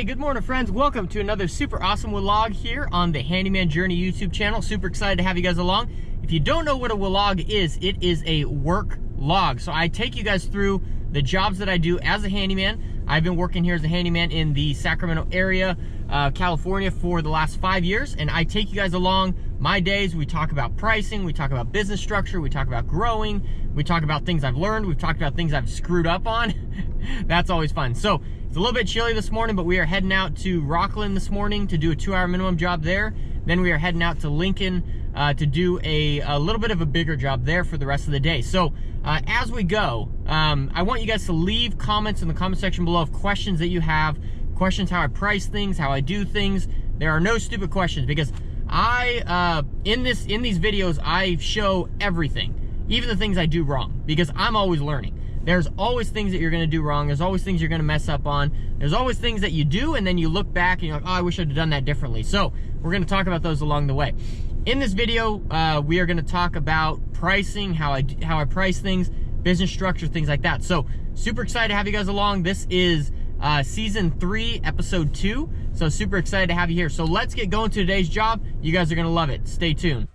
Good morning, friends. Welcome to another super awesome vlog here on the Handyman Journey YouTube channel. Super excited to have you guys along. If you don't know what a vlog is, it is a work log. So I take you guys through the jobs that I do as a handyman. I've been working here as a handyman in the Sacramento area, California for the last 5 years, and I take you guys along my days. We talk about pricing, we talk about business structure, we talk about growing, we talk about things I've learned, we've talked about things I've screwed up on. That's always fun. So it's a little bit chilly this morning, but we are heading out to Rockland this morning to do a 2-hour minimum job there. Then we are heading out to Lincoln to do a little bit of a bigger job there for the rest of the day. So as we go, I want you guys to leave comments in the comment section below of questions that you have, questions how I price things, how I do things. There are no stupid questions because in these videos, I show everything, even the things I do wrong, because I'm always learning. There's always things that you're gonna do wrong. There's always things you're gonna mess up on. There's always things that you do and then you look back and you're like, oh, I wish I'd have done that differently. So we're gonna talk about those along the way. In this video, we are gonna talk about pricing, how I price things, business structure, things like that. So super excited to have you guys along. This is season 3, episode 2. So super excited to have you here. So let's get going to today's job. You guys are gonna love it. Stay tuned.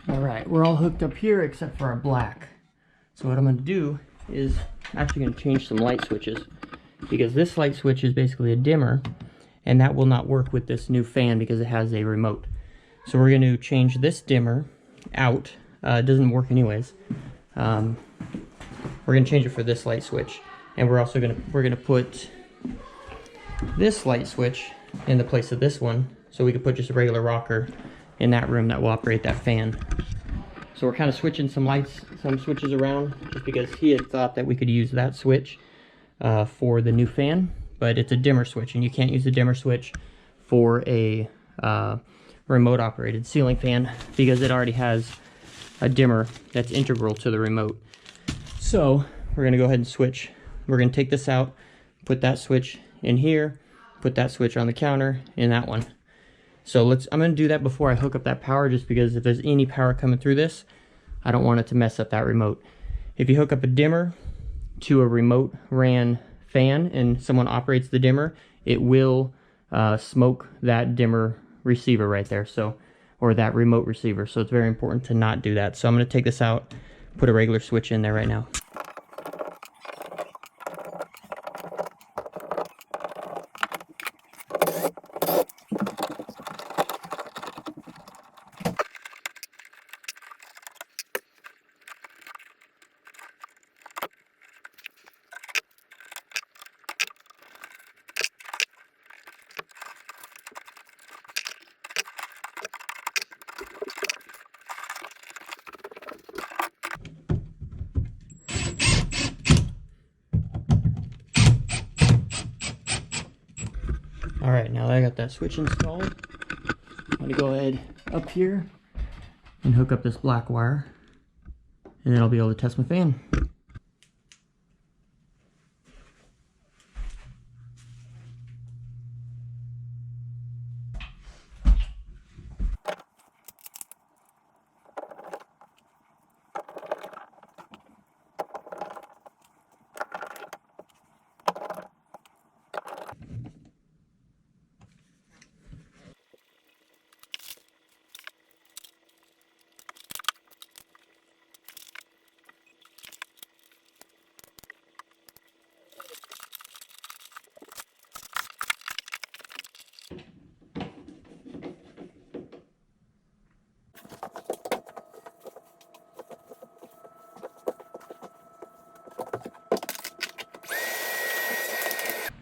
All right, we're all hooked up here except for our black. So what I'm gonna do is actually gonna change some light switches, because this light switch is basically a dimmer, and that will not work with this new fan because it has a remote. So we're gonna change this dimmer out. It doesn't work anyways. We're gonna change it for this light switch, and we're also gonna put this light switch in the place of this one, so we can put just a regular rocker in that room that will operate that fan. So we're kind of switching some switches around, just because he had thought that we could use that switch for the new fan, but it's a dimmer switch, and you can't use the dimmer switch for a remote operated ceiling fan because it already has a dimmer that's integral to the remote. So we're gonna go ahead and switch. We're gonna take this out, put that switch in here, put that switch on the counter, and that one. So I'm gonna do that before I hook up that power, just because if there's any power coming through this, I don't want it to mess up that remote. If you hook up a dimmer to a remote ran fan and someone operates the dimmer, it will smoke that dimmer receiver right there, so, or that remote receiver. So it's very important to not do that. So I'm gonna take this out, put a regular switch in there right now. All right, now that I got that switch installed, I'm gonna go ahead up here and hook up this black wire, and then I'll be able to test my fan.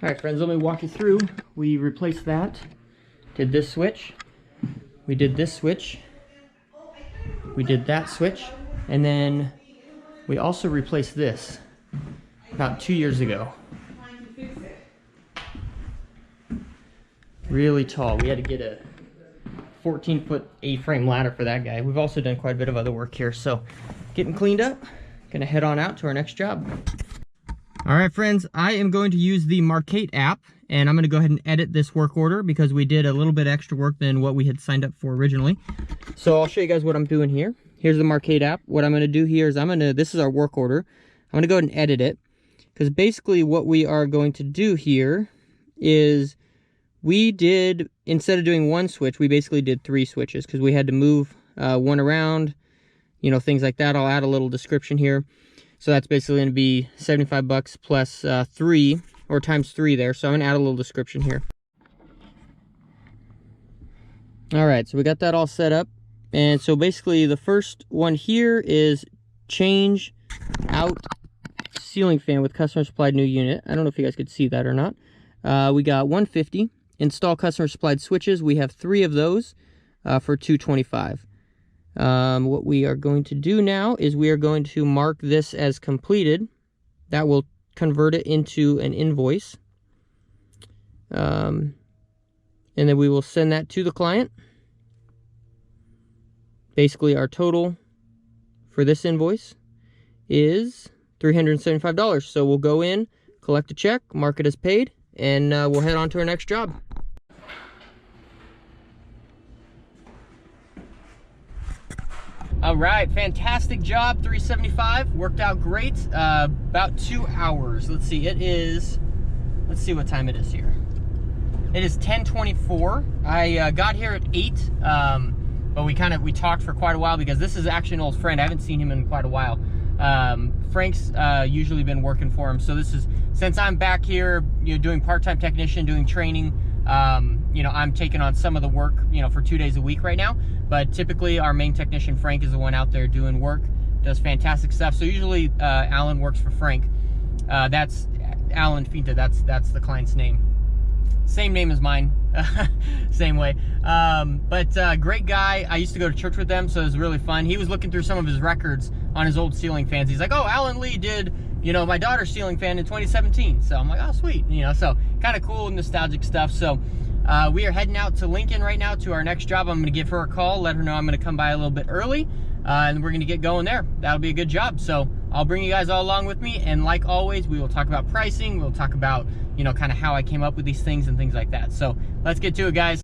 All right, friends, let me walk you through. We replaced that, did this switch, we did this switch, we did that switch, and then we also replaced this about 2 years ago. Really tall. We had to get a 14-foot A-frame ladder for that guy. We've also done quite a bit of other work here. So getting cleaned up, gonna head on out to our next job. All right, friends, I am going to use the Marcate app, and I'm gonna go ahead and edit this work order because we did a little bit extra work than what we had signed up for originally. So I'll show you guys what I'm doing here. Here's the Marcate app. What I'm gonna do here is this is our work order. I'm gonna go ahead and edit it, because basically what we are going to do here is we did, instead of doing one switch, we basically did 3 switches because we had to move one around, you know, things like that. I'll add a little description here. So that's basically going to be 75 bucks plus 3, or times 3 there. So I'm going to add a little description here. All right, so we got that all set up. And so basically the first one here is change out ceiling fan with customer supplied new unit. I don't know if you guys could see that or not. We got 150. Install customer supplied switches. We have 3 of those for $225. What we are going to do now is we are going to mark this as completed. That will convert it into an invoice. And then we will send that to the client. Basically, our total for this invoice is $375. So we'll go in, collect a check, mark it as paid, and we'll head on to our next job. All right, fantastic job, $375, worked out great. About 2 hours. Let's see, let's see what time it is here. It is 10:24. I got here at 8, but we talked for quite a while because this is actually an old friend. I haven't seen him in quite a while. Frank's usually been working for him, so this is, since I'm back here, you know, doing part-time technician, doing training, you know, I'm taking on some of the work, you know, for 2 days a week right now. But typically our main technician, Frank, is the one out there doing work, does fantastic stuff. So usually Alan works for Frank. That's Alan Finta, that's the client's name. Same name as mine, same way. But great guy. I used to go to church with them, so it was really fun. He was looking through some of his records on his old ceiling fans. He's like, oh, Alan Lee did, you know, my daughter's ceiling fan in 2017. So I'm like, oh, sweet. You know, so kind of cool, nostalgic stuff. So We are heading out to Lincoln right now to our next job. I'm going to give her a call, let her know I'm going to come by a little bit early, and we're going to get going there. That'll be a good job. So I'll bring you guys all along with me, and like always, we will talk about pricing. We'll talk about, you know, kind of how I came up with these things and things like that. So let's get to it, guys.